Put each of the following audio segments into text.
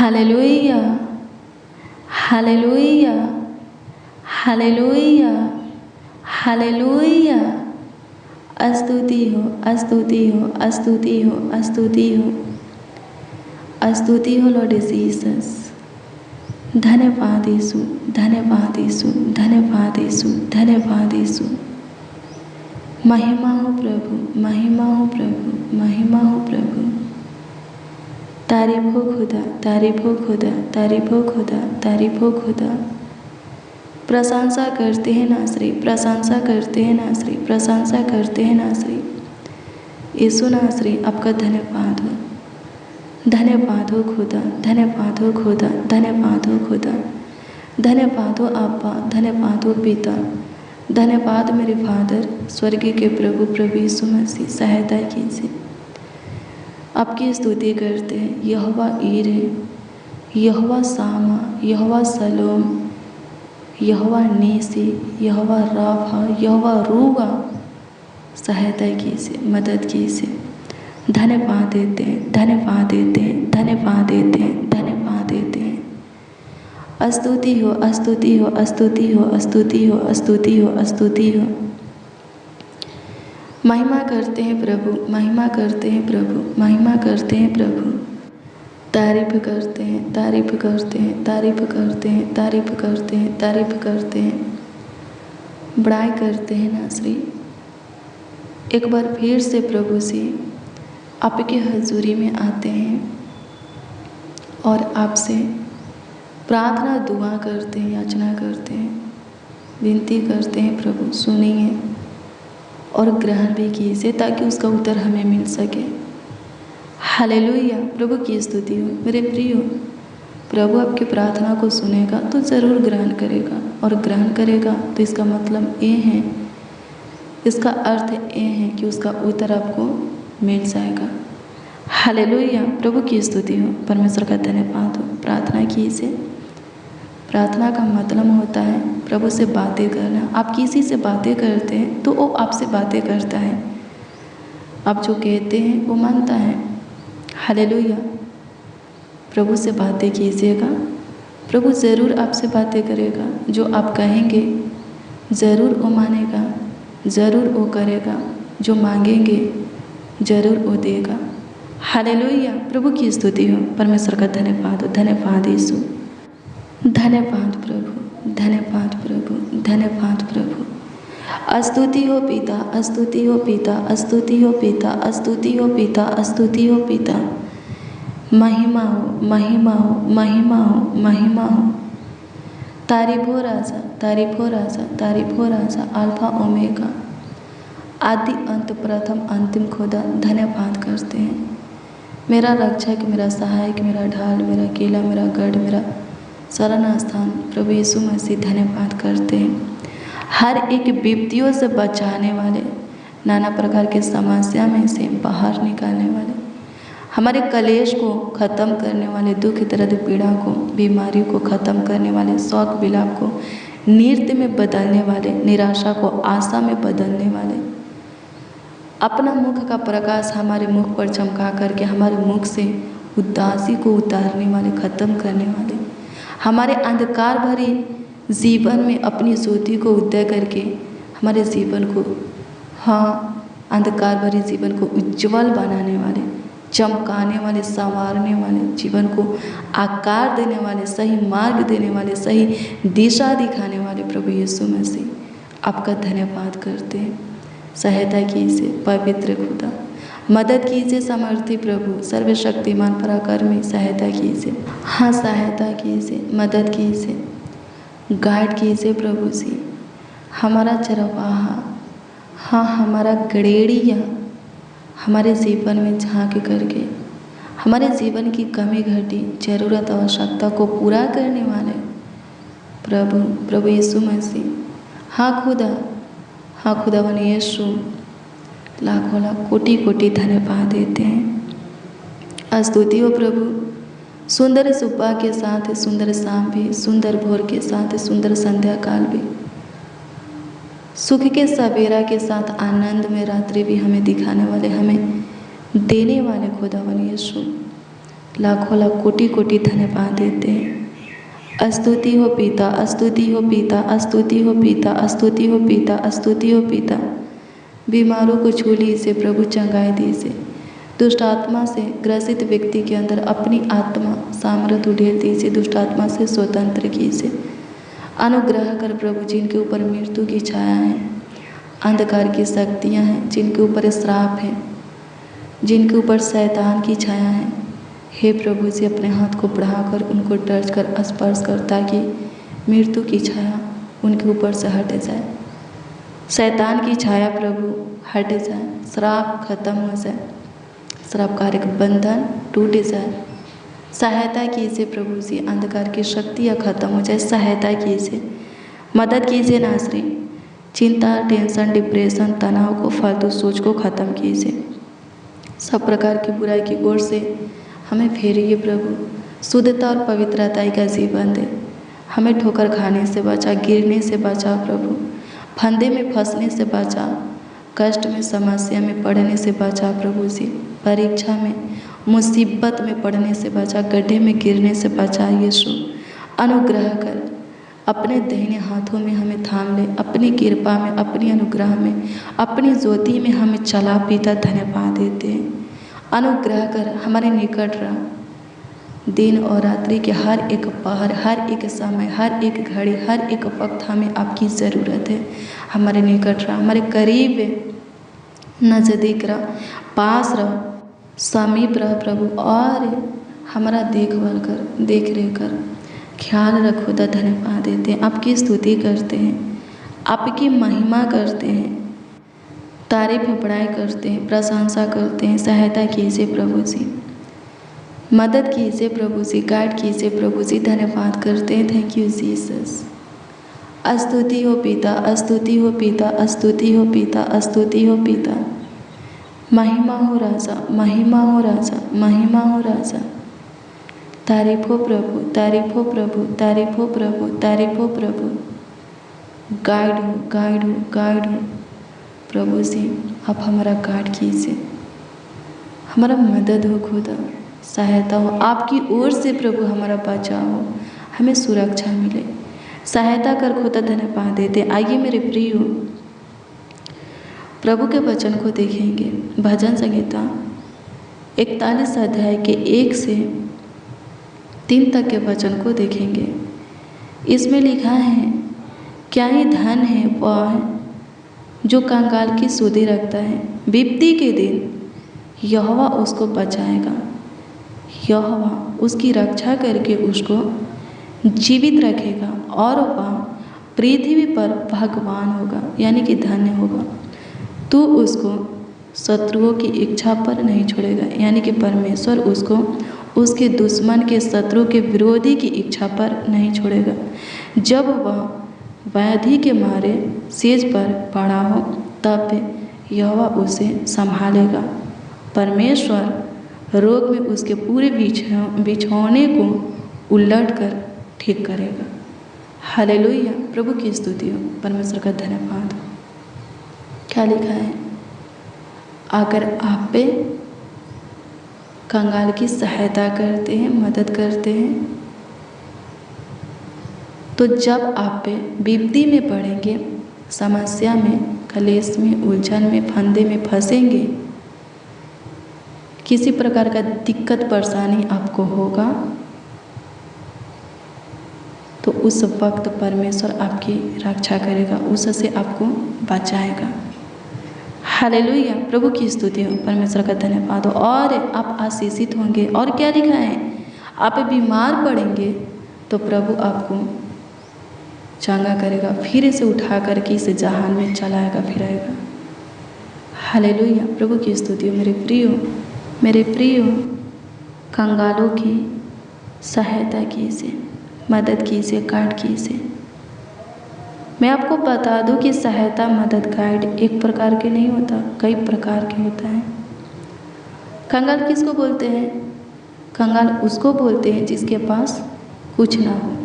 Hallelujah, hallelujah, hallelujah, hallelujah. स्तुति हो, स्तुति हो, स्तुति हो, स्तुति हो, स्तुति हो लॉर्ड जीसस। धन्यवाद यीशु, धन्यवाद यीशु, धन्यवाद यीशु, धन्यवाद यीशु। महिमा हो प्रभु, महिमा हो प्रभु, महिमा हो प्रभु। तारीफ हो खुदा, तारीफ हो खुदा, तारीफ हो खुदा, तारीफ हो खुदा। प्रशंसा करते हैं नासरी, प्रशंसा करते हैं नासरी, प्रशंसा करते हैं नासरी। यीशु नासरी, आपका धन्यवाद हो, धन्यवाद हो खुदा, धन्यवाद हो खुदा, धन्यवाद हो खुदा, धन्यवाद हो आबा, धन्यवाद हो पिता, धन्यवाद मेरे फादर स्वर्गीय के प्रभु प्रभु यीशु मसीह। सहायता कीजिए, आपकी स्तुति करते हैं। यहोवा ईरे, यहोवा सामा, यहोवा सलोम, यहोवा नीसी, यहोवा राफा, यहोवा रूगा। सहायता कीजिए, मदद कीजिए। धन्यवाद देते हैं, धन्यवाद देते हैं, धन्यवाद देते हैं, धन्यवाद देते हैं। स्तुति हो, स्तुति हो, स्तुति हो, स्तुति हो, स्तुति हो, स्तुति हो। महिमा करते हैं प्रभु, महिमा करते हैं प्रभु, महिमा करते हैं प्रभु। तारीफ करते हैं, तारीफ करते हैं, तारीफ करते हैं, तारीफ करते हैं, तारीफ करते हैं। बड़ाई करते हैं नासरी। एक बार फिर से प्रभु से आपके हजूरी में आते हैं और आपसे प्रार्थना दुआ करते हैं, याचना करते हैं, विनती करते हैं। प्रभु सुनिए और ग्रहण भी कीजिए ताकि उसका उत्तर हमें मिल सके। हालेलुया, प्रभु की स्तुति हो। मेरे प्रियो, प्रभु आपकी प्रार्थना को सुनेगा तो ज़रूर ग्रहण करेगा, और ग्रहण करेगा तो इसका मतलब ये है, इसका अर्थ ये है कि उसका उत्तर आपको मिल जाएगा। हालेलुया, प्रभु की स्तुति हो, परमेश्वर का धन्यवाद हो। प्रार्थना कीजिए। प्रार्थना का मतलब होता है प्रभु से बातें करना। आप किसी से बातें करते हैं तो वो आपसे बातें करता है, आप जो कहते हैं वो मानता है। हालेलुया, प्रभु से बातें कीजिएगा, प्रभु ज़रूर आपसे बातें करेगा। जो आप कहेंगे ज़रूर वो मानेगा, ज़रूर वो करेगा। जो मांगेंगे ज़रूर वो देगा। हालेलुया, प्रभु की स्तुति हो, परमेश्वर का धन्यवाद हो। धन्यवाद यीशु, धन्यवाद प्रभु, धन्यवाद प्रभु, धन्यवाद प्रभु। स्तुति हो पिता, स्तुति हो पिता, स्तुति हो पिता, स्तुति हो पिता, स्तुति हो पिता। महिमा हो, महिमा हो, महिमा हो, महिमा हो। तारीफ हो राजा, तारीफ हो राजा, तारीफ हो राजा। अल्फा ओमेगा, आदि अंत प्रथम अंतिम खुदा, धन्यवाद करते हैं। मेरा रक्षक, मेरा सहायक, मेरा ढाल, मेरा किला, मेरा गढ़, मेरा शरण स्थान प्रभु यीशु मसीह, धन्यवाद करते हैं। हर एक विपत्तियों से बचाने वाले, नाना प्रकार के समस्या में से बाहर निकालने वाले, हमारे कलेश को ख़त्म करने वाले, दुख दर्द पीड़ा को, बीमारी को ख़त्म करने वाले, शौक विलाप को नृत्य में बदलने वाले, निराशा को आशा में बदलने वाले, अपना मुख का प्रकाश हमारे मुख पर चमका करके हमारे मुख से उदासी को उतारने वाले, ख़त्म करने वाले, हमारे अंधकार भरी जीवन में अपनी ज्योति को उदय करके हमारे जीवन को, अंधकार भरी जीवन को उज्जवल बनाने वाले, चमकाने वाले, संवारने वाले, जीवन को आकार देने वाले, सही मार्ग देने वाले, सही दिशा दिखाने वाले प्रभु यीशु मसीह, आपका धन्यवाद करते हैं। सहायता कीजिए पवित्र खुदा, मदद कीजिए समर्थी प्रभु, सर्वशक्तिमान पराक्रमी, सहायता कीजिए। सहायता कीजिए, मदद कीजिए, गाइड कीजिए प्रभु जी। हमारा चरवाहा, हमारा गड़ेड़िया हमारे जीवन में झांक करके हमारे जीवन की कमी घटी ज़रूरत आवश्यकता को पूरा करने वाले प्रभु यीशु मसीह। खुदावन यीशु, लाखों लाख कोटि कोटि धन्यवाद देते हैं। स्तुति हो प्रभु। सुंदर सुबह के साथ सुंदर शाम भी, सुंदर भोर के साथ सुंदर संध्या काल भी, सुख के सवेरा के साथ आनंद में रात्रि भी हमें दिखाने वाले, हमें देने वाले खुदावन यीशु, लाखों लाख कोटि कोटि धन्यवाद देते हैं। स्तुति हो पिता, स्तुति हो पिता, स्तुति हो पिता, स्तुति हो पिता, स्तुति हो पिता। बीमारों को छू लीजिए प्रभु, चंगाई दीजिए। दुष्ट आत्मा से ग्रसित व्यक्ति के अंदर अपनी आत्मा सामर्थ्य उड़ेल दीजिए, दुष्ट आत्मा से स्वतंत्र कीजिए। अनुग्रह कर प्रभु, जिनके ऊपर मृत्यु की छाया है, अंधकार की शक्तियाँ हैं, जिनके ऊपर श्राप है, जिनके ऊपर शैतान की छाया है, हे प्रभु जी अपने हाथ को बढ़ाकर उनको टच कर, स्पर्श कर, ताकि मृत्यु की छाया उनके ऊपर से हट जाए, शैतान की छाया प्रभु हट जाए, श्राप खत्म हो जाए, श्रापकारिक बंधन टूट जाए। सहायता कीजिए प्रभु जी, अंधकार की शक्तियाँ खत्म हो जाए, सहायता कीजिए, मदद कीजिए नासरी। चिंता, टेंशन, डिप्रेशन, तनाव को, फालतू सोच को ख़त्म कीजिए। सब प्रकार की बुराई की ओर से हमें फेरिए प्रभु, शुद्धता और पवित्रता का जीवन दे। हमें ठोकर खाने से बचा, गिरने से बचा प्रभु, फंदे में फंसने से बचा, कष्ट में, समस्या में पड़ने से बचा प्रभु जी, परीक्षा में, मुसीबत में पड़ने से बचा, गड्ढे में गिरने से बचा। यीशु अनुग्रह कर, अपने दाहिने हाथों में हमें थाम ले, अपनी कृपा में, अपनी अनुग्रह में, अपनी ज्योति में हमें चला पिता, धन्यवाद देते हैं। अनुग्रह कर, हमारे निकट रह, दिन और रात्रि के हर एक पहर, हर एक समय, हर एक घड़ी, हर एक वक्त हमें आपकी ज़रूरत है। हमारे निकट रह, हमारे करीब, नज़दीक रह, पास रह, समीप रह प्रभु, और हमारा देखभाल कर, देख रेख कर, ख्याल रखो। तो धन्यवाद देते हैं, आपकी स्तुति करते हैं, आपकी महिमा करते हैं, तारीफ बड़ाई करते हैं, प्रशंसा करते हैं। सहायता कीजिए प्रभु जी, मदद कीजिए प्रभु जी, गाइड कीजिए प्रभु जी, धन्यवाद करते हैं। Thank you Jesus. स्तुति हो पिता, स्तुति हो पिता, स्तुति हो पिता, स्तुति हो पिता। महिमा हो राजा, महिमा हो राजा, महिमा हो राजा। तारीफ हो प्रभु, तारीफ हो प्रभु, तारीफ हो प्रभु, तारीफ हो प्रभु। गाइड हो, गाइड हो, गाइड हो प्रभु जी, आप हमारा गाइड कीजिए, हमारा मदद हो खुदा, सहायता हो आपकी ओर से प्रभु, हमारा बचाव हो, हमें सुरक्षा मिले, सहायता कर खुदा, धन्यवाद देते। आइए मेरे प्रिय प्रभु के वचन को देखेंगे। भजन संहिता 41 अध्याय के 1 से 3 तक के वचन को देखेंगे। इसमें लिखा है, क्या ही धन है वह जो कंगाल की सुधि रखता है, विपत्ति के दिन यहोवा उसको बचाएगा, यहोवा उसकी रक्षा करके उसको जीवित रखेगा, और वह पृथ्वी पर भगवान होगा, यानी कि धन्य होगा। तू उसको शत्रुओं की इच्छा पर नहीं छोड़ेगा, यानी कि परमेश्वर उसको उसके दुश्मन के, शत्रु के, विरोधी की इच्छा पर नहीं छोड़ेगा। जब वह व्याधि के मारे सेज पर पड़ा हो, तब यहोवा उसे संभालेगा। परमेश्वर रोग में उसके पूरे बिछौने को उलट कर ठीक करेगा। हालेलुया, प्रभु की स्तुति हो, परमेश्वर का धन्यवाद। क्या लिखा है? अगर आप पे कंगाल की सहायता करते हैं, मदद करते हैं, तो जब आप पे विपत्ति में पड़ेंगे, समस्या में, कलेश में, उलझन में, फंदे में फंसेंगे, किसी प्रकार का दिक्कत परेशानी आपको होगा, तो उस वक्त परमेश्वर आपकी रक्षा करेगा, उससे आपको बचाएगा। हालेलुया, प्रभु की स्तुति हो, परमेश्वर का धन्यवाद हो, और आप आशीषित होंगे। और क्या लिखा है? आप बीमार पड़ेंगे तो प्रभु आपको चंगा करेगा, फिर इसे उठा करके इस जहान में चलाएगा फिराएगा। हालेलुया, प्रभु की स्तुति हो। मेरे प्रियो कंगालों की सहायता कीजिए, मदद कीजिए, गाइड कीजिए। मैं आपको बता दूं कि सहायता, मदद, गाइड एक प्रकार के नहीं होता, कई प्रकार के होता है। कंगाल किसको बोलते हैं? कंगाल उसको बोलते हैं जिसके पास कुछ ना हो।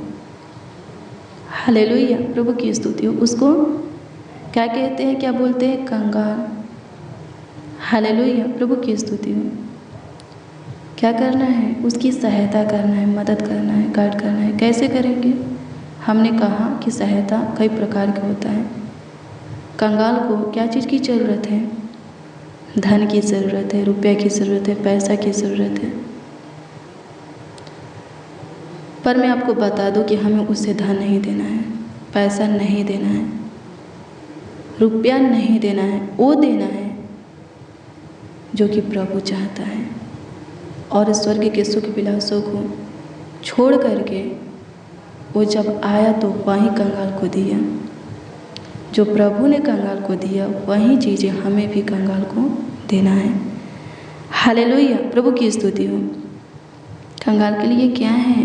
हालेलुया, प्रभु की स्तुति हो। उसको क्या कहते हैं, क्या बोलते हैं? कंगाल। हालेलुया, प्रभु की स्तुति हो। क्या करना है? उसकी सहायता करना है, मदद करना है, गाइड करना है। कैसे करेंगे? हमने कहा कि सहायता कई प्रकार की होता है। कंगाल को क्या चीज़ की ज़रूरत है? धन की ज़रूरत है, रुपये की ज़रूरत है, पैसा की ज़रूरत है। पर मैं आपको बता दूं कि हमें उसे धन नहीं देना है, पैसा नहीं देना है, रुपया नहीं देना है। वो देना है जो कि प्रभु चाहता है। और स्वर्ग के सुख विलासों को छोड़ करके वो जब आया तो वही कंगाल को दिया। जो प्रभु ने कंगाल को दिया वही चीज़ें हमें भी कंगाल को देना है। हालेलुया, प्रभु की स्तुति हो। कंगाल के लिए क्या है?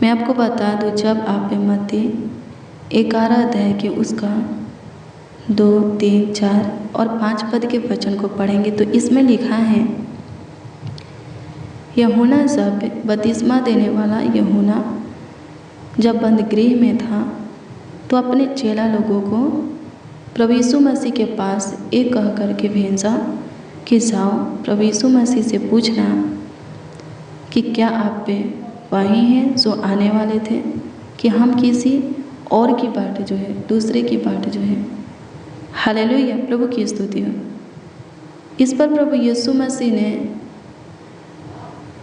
मैं आपको बता दूं, जब आप मत्ती 11 अध्याय के उसका 2, 3, 4 और 5 पद के वचन को पढ़ेंगे तो इसमें लिखा है, यूहन्ना जब बपतिस्मा देने वाला यूहन्ना जब बंद गृह में था तो अपने चेला लोगों को प्रभु यीशु मसीह के पास एक कह करके भेजा कि जाओ प्रभु यीशु मसीह से पूछना कि क्या आप पे वही हैं जो आने वाले थे, कि हम किसी और की बाट जो है, दूसरे की बाट जो है। हालेलुया, प्रभु की स्तुति हो। इस पर प्रभु यीशु मसीह ने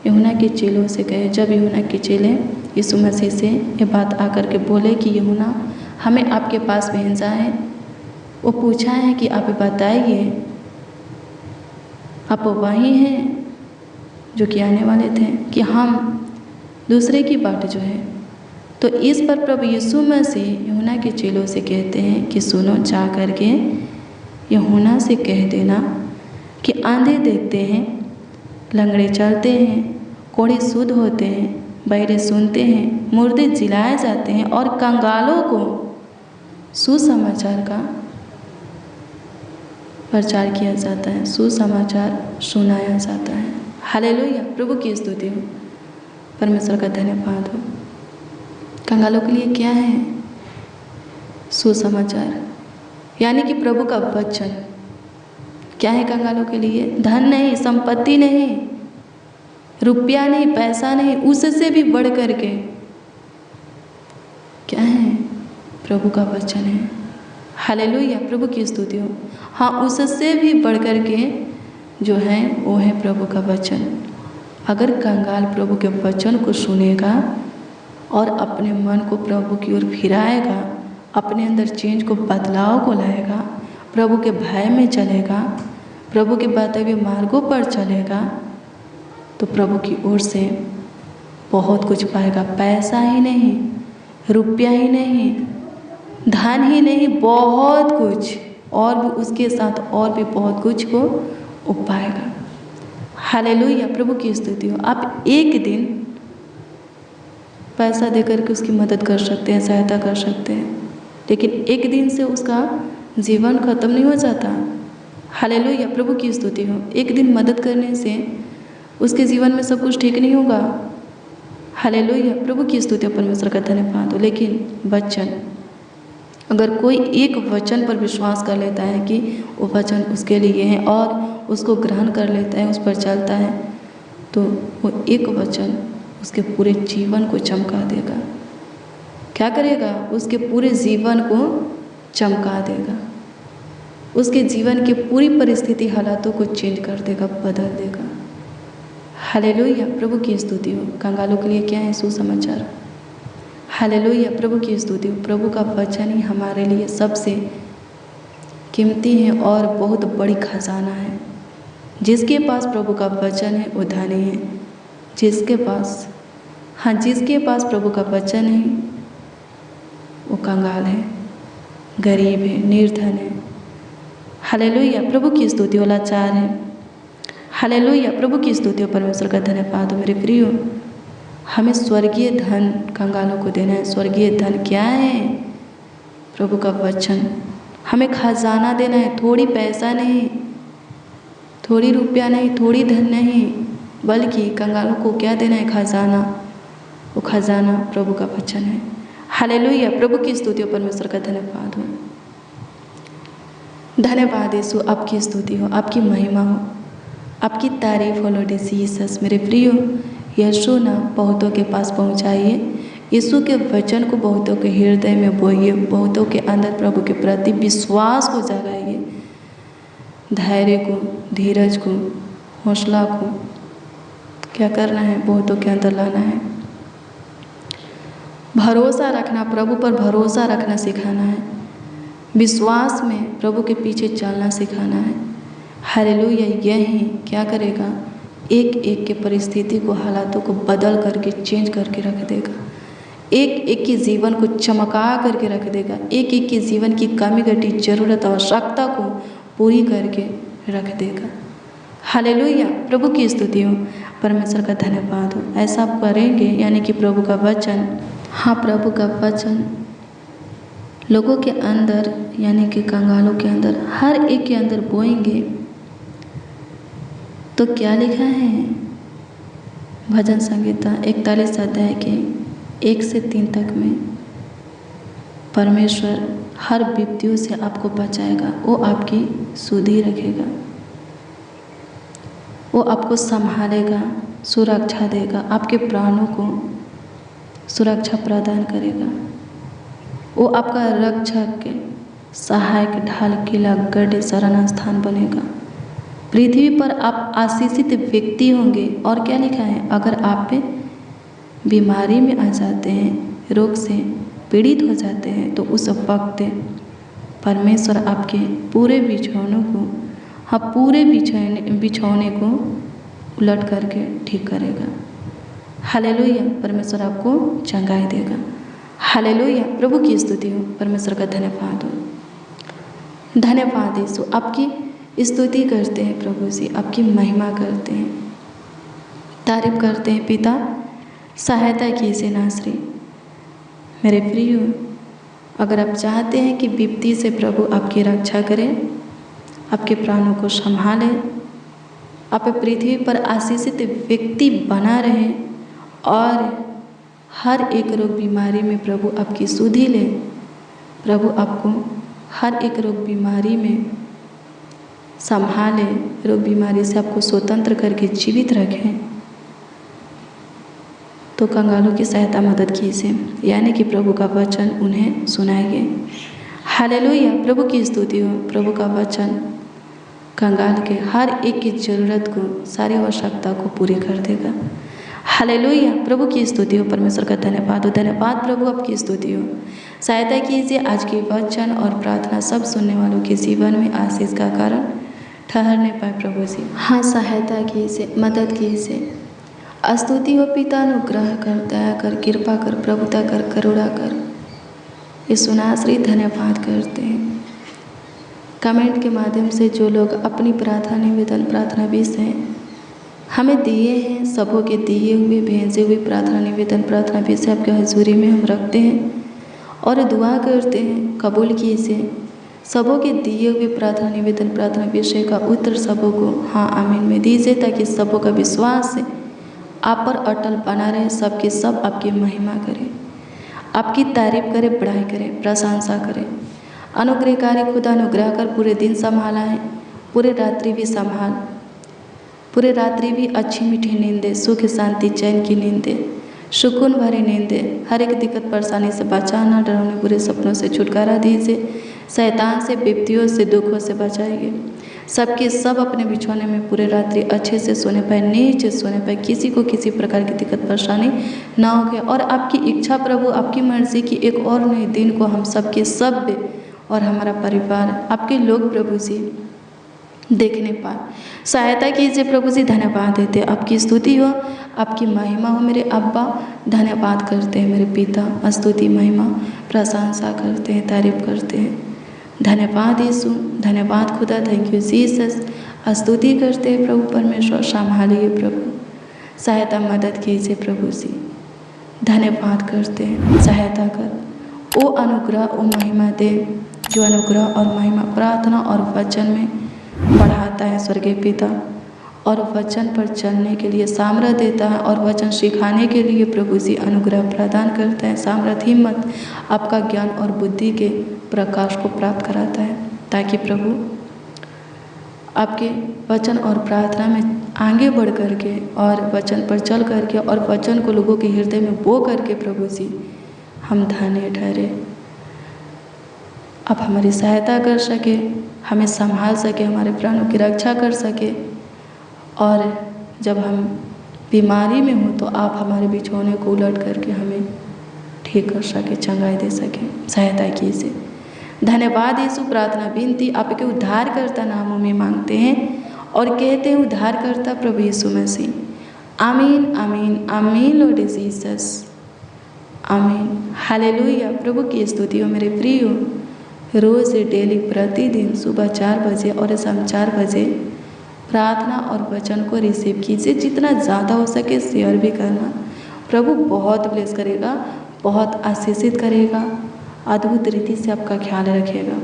यूहन्ना के चेलों से कहे, जब यूहन्ना के चेले यीशु मसीह से ये बात आकर के बोले कि यूहन्ना हमें आपके पास भेजा है, वो पूछा है कि आप बताइए आप वही हैं जो कि आने वाले थे, कि हम दूसरे की बाट जो है। तो इस पर प्रभु यीशु मसीह यूहन्ना के चेलों से कहते हैं कि सुनो, जा करके यूहन्ना से कह देना कि आंधे देखते हैं, लंगड़े चलते हैं, कोढ़े शुद्ध होते हैं, बहरे सुनते हैं, मुर्दे जिलाए जाते हैं और कंगालों को सुसमाचार का प्रचार किया जाता है, सुसमाचार सुनाया जाता है। हालेलुया, प्रभु की स्तुति हो, परमेश्वर का धन्यवाद हो। कंगालों के लिए क्या है? सुसमाचार, यानी कि प्रभु का वचन। क्या है कंगालों के लिए? धन नहीं, संपत्ति नहीं, रुपया नहीं, पैसा नहीं, उससे भी बढ़ करके क्या है? प्रभु का वचन है। हालेलुया, प्रभु की स्तुति हो। हाँ, उससे भी बढ़ करके जो है वो है प्रभु का वचन। अगर कंगाल प्रभु के वचन को सुनेगा और अपने मन को प्रभु की ओर फिराएगा, अपने अंदर चेंज को, बदलाव को लाएगा, प्रभु के भय में चलेगा, प्रभु के बताए हुए मार्गों पर चलेगा, तो प्रभु की ओर से बहुत कुछ पाएगा। पैसा ही नहीं, रुपया ही नहीं, धन ही नहीं, बहुत कुछ और भी उसके साथ और भी बहुत कुछ को वो पाएगा। हालेलुया, प्रभु की स्तुति हो। आप एक दिन पैसा देकर के उसकी मदद कर सकते हैं, सहायता कर सकते हैं, लेकिन एक दिन से उसका जीवन खत्म नहीं हो जाता। हालेलुया, प्रभु की स्तुति हो। एक दिन मदद करने से उसके जीवन में सब कुछ ठीक नहीं होगा। हालेलुया, प्रभु की स्तुति, परमेश्वर का धन्यवाद हो। लेकिन वचन, अगर कोई एक वचन पर विश्वास कर लेता है कि वो वचन उसके लिए है और उसको ग्रहण कर लेता है, उस पर चलता है, तो वो एक वचन उसके पूरे जीवन को चमका देगा। क्या करेगा? उसके पूरे जीवन को चमका देगा, उसके जीवन की पूरी परिस्थिति, हालातों को चेंज कर देगा, बदल देगा। हालेलुया, प्रभु की स्तुति हो। कंगालों के लिए क्या है? सुसमाचार। हालेलुया, प्रभु की स्तुति हो। प्रभु का वचन ही हमारे लिए सबसे कीमती है और बहुत बड़ी खजाना है। जिसके पास प्रभु का वचन है वो धनी है। जिसके पास, हाँ, जिसके पास प्रभु का वचन है वो कंगाल है, गरीब है, निर्धन है। हालेलुया, प्रभु की स्तुति हो। लाचार है। हालेलुया, प्रभु की स्तुति हो, परमेश्वर का धन्यवाद हो। मेरे प्रियो, हमें स्वर्गीय धन कंगालों को देना है। स्वर्गीय धन क्या है? प्रभु का वचन। हमें खजाना देना है, थोड़ी पैसा नहीं, थोड़ी रुपया नहीं, थोड़ी धन नहीं, बल्कि कंगालों को क्या देना है? खजाना। वो खजाना प्रभु का वचन है। हालेलुया, प्रभु की स्तुति हो, परमेश्वर का धन्यवाद हो। धन्यवाद यीशु, आपकी स्तुति हो, आपकी महिमा हो, आपकी तारीफ हो लॉर्ड जीसस। मेरे प्रियो, यीशु नाम बहुतों के पास पहुंचाइए। यीशु के वचन को बहुतों के हृदय में बोइए। बहुतों के अंदर प्रभु के प्रति विश्वास को जगाइए, धैर्य को, धीरज को, हौसला को क्या करना है, बहुतों के अंदर लाना है। भरोसा रखना, प्रभु पर भरोसा रखना सिखाना है। विश्वास में प्रभु के पीछे चलना सिखाना है। हालेलुया। यही क्या करेगा, एक एक के परिस्थिति को, हालातों को बदल करके, चेंज करके रख देगा। एक एक के जीवन को चमका करके रख देगा। एक एक के जीवन की कमी घटी जरूरत, आवश्यकता को पूरी करके रख देगा। हालेलुया। प्रभु की स्तुति हो, परमेश्वर का धन्यवाद हो। ऐसा आप करेंगे यानी कि प्रभु का वचन, हाँ, प्रभु का वचन लोगों के अंदर यानी कि कंगालों के अंदर, हर एक के अंदर बोएंगे तो क्या लिखा है भजन संहिता 41 अध्याय के 1 से 3 तक में, परमेश्वर हर विपत्तियों से आपको बचाएगा। वो आपकी सुधि रखेगा, वो आपको संभालेगा, सुरक्षा देगा, आपके प्राणों को सुरक्षा प्रदान करेगा। वो आपका रक्षक, सहायक, ढाल, किला, गढ़, शरण स्थान बनेगा। पृथ्वी पर आप आशीषित व्यक्ति होंगे। और क्या लिखा है, अगर आप पे बीमारी में आ जाते हैं, रोग से पीड़ित हो जाते हैं, तो उस वक्त परमेश्वर आपके पूरे बिछौनों को, हाँ, पूरे बिछौने को उलट करके ठीक करेगा। हालेलुया। परमेश्वर आपको चंगाई देगा। हालेलुया। प्रभु की स्तुति हो, परमेश्वर का धन्यवाद हो। धन्यवाद यीशु, आपकी स्तुति करते हैं प्रभु जी, आपकी महिमा करते हैं, तारीफ करते हैं। पिता, सहायता कीजिए नासरी। मेरे प्रियो, अगर आप चाहते हैं कि विपत्ति से प्रभु आपकी रक्षा करें, आपके प्राणों को संभाले, आप पृथ्वी पर आशीषित व्यक्ति बना रहें और हर एक रोग बीमारी में प्रभु आपकी सुधि ले, प्रभु आपको हर एक रोग बीमारी में संभाले, रोग बीमारी से आपको स्वतंत्र करके जीवित रखें, तो कंगालों की सहायता मदद कीजिए, यानी कि प्रभु का वचन उन्हें सुनाइए। हालेलुया। प्रभु की स्तुति हो। प्रभु का वचन कंगाल के हर एक की ज़रूरत को, सारी आवश्यकता को पूरी कर देगा। हालेलुया। प्रभु की स्तुति हो, परमेश्वर का धन्यवाद हो। धन्यवाद प्रभु, आपकी स्तुति हो। सहायता कीजिए आज के वचन और प्रार्थना सब सुनने वालों के जीवन में आशीष का कारण ठहरने पाए प्रभु जी। हाँ, सहायता कीजिए, मदद कीजिए। स्तुति हो पिता, अनुग्रह कर, दया कर, कृपा कर, प्रभुता कर, करुणा कर। इस सुनाश्री धन्यवाद करते हैं। कमेंट के माध्यम से जो लोग अपनी प्रार्थना निवेदन, प्रार्थना विषय हमें दिए हैं, सबों के दिए हुए, भेजे हुए प्रार्थना निवेदन, प्रार्थना विषय आपके हजूरी में हम रखते हैं और दुआ करते हैं। कबूल कीजिए सबों के दिए हुए प्रार्थना निवेदन, प्रार्थना विषय का उत्तर सबों को हाँ आमीन में दीजिए, ताकि सबों का विश्वास आप पर अटल बना रहे। सबके सब आपकी महिमा करें, आपकी तारीफ करें, बढ़ाई करें, प्रशंसा करें। अनुग्रहकारी खुदा, अनुग्रह कर पूरे दिन संभाला है, पूरे रात्रि भी संभाल, पूरे रात्रि भी अच्छी मीठी नींद दे, सुख शांति चैन की नींद दे, सुकून भरी नींद दे। हर एक दिक्कत परेशानी से बचाना, डरावने बुरे सपनों से छुटकारा दीजिए, शैतान से, विपत्तियों से, दुखों से बचाइए। सबके सब अपने बिछौने में पूरे रात्रि अच्छे से सोने पाए, नीचे सोने पाए, किसी को किसी प्रकार की दिक्कत परेशानी ना हो गए। और आपकी इच्छा प्रभु, आपकी मर्जी की एक और नए दिन को हम सबके सब और हमारा परिवार, आपके लोग प्रभु जी देखने पाए। सहायता कीजिए प्रभु जी। धन्यवाद देते, आपकी स्तुति हो, आपकी महिमा हो मेरे अब्बा। धन्यवाद करते हैं मेरे पिता, स्तुति महिमा प्रशंसा करते हैं, तारीफ करते हैं। धन्यवाद यीशु, धन्यवाद खुदा, थैंक यू जीसस। स्तुति करते हैं प्रभु परमेश्वर, संभालिए प्रभु, सहायता मदद कीजिए प्रभु जी। धन्यवाद करते हैं, सहायता कर, वो अनुग्रह, वो महिमा दे जो अनुग्रह और महिमा प्रार्थना और वचन में बढ़ाता है स्वर्गीय पिता, और वचन पर चलने के लिए सामर्थ्य देता है, और वचन सिखाने के लिए प्रभु जी अनुग्रह प्रदान करता है, सामर्थ्य, हिम्मत, आपका ज्ञान और बुद्धि के प्रकाश को प्राप्त कराता है, ताकि प्रभु आपके वचन और प्रार्थना में आगे बढ़ करके और वचन पर चल करके और वचन को लोगों के हृदय में बो करके प्रभु जी हम धन्य ठहरे। आप हमारी सहायता कर सके, हमें संभाल सके, हमारे प्राणों की रक्षा कर सके, और जब हम बीमारी में हो तो आप हमारे बिछौने को उलट करके हमें ठीक कर सके, चंगाई दे सके, सहायता कीजिए। धन्यवाद यीशु, प्रार्थना विनती आपके उद्धारकर्ता नामों में मांगते हैं और कहते हैं उद्धारकर्ता प्रभु यीशु मसीह। आमीन आमीन आमीन लॉर्ड जीसस, आमीन। हालेलुया। प्रभु की स्तुति हो मेरे प्रियो। रोज़ डेली प्रतिदिन सुबह 4 बजे और शाम 4 बजे प्रार्थना और वचन को रिसीव कीजिए। जितना ज़्यादा हो सके शेयर भी करना। प्रभु बहुत ब्लेस करेगा, बहुत आशीषित करेगा, अद्भुत रीति से आपका ख्याल रखेगा।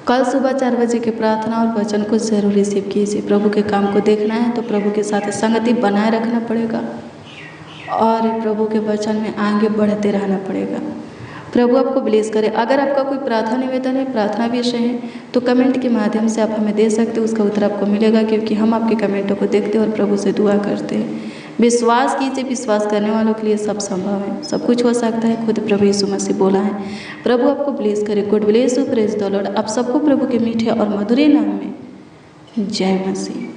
कल सुबह 4 बजे के प्रार्थना और वचन को जरूर रिसीव कीजिए। प्रभु के काम को देखना है तो प्रभु के साथ संगति बनाए रखना पड़ेगा और प्रभु के वचन में आगे बढ़ते रहना पड़ेगा। प्रभु आपको ब्लेस करे। अगर आपका कोई प्रार्थना निवेदन है, प्रार्थना विषय है, तो कमेंट के माध्यम से आप हमें दे सकते हो, उसका उत्तर आपको मिलेगा, क्योंकि हम आपके कमेंटों को देखते हैं और प्रभु से दुआ करते हैं। विश्वास कीजिए, विश्वास करने वालों के लिए सब संभव है, सब कुछ हो सकता है। खुद प्रभु यीशु मसीह बोला है। प्रभु आपको ब्लेस करे। God bless you, praise the Lord. आप सबको प्रभु के मीठे और मधुर नाम में जय मसीह।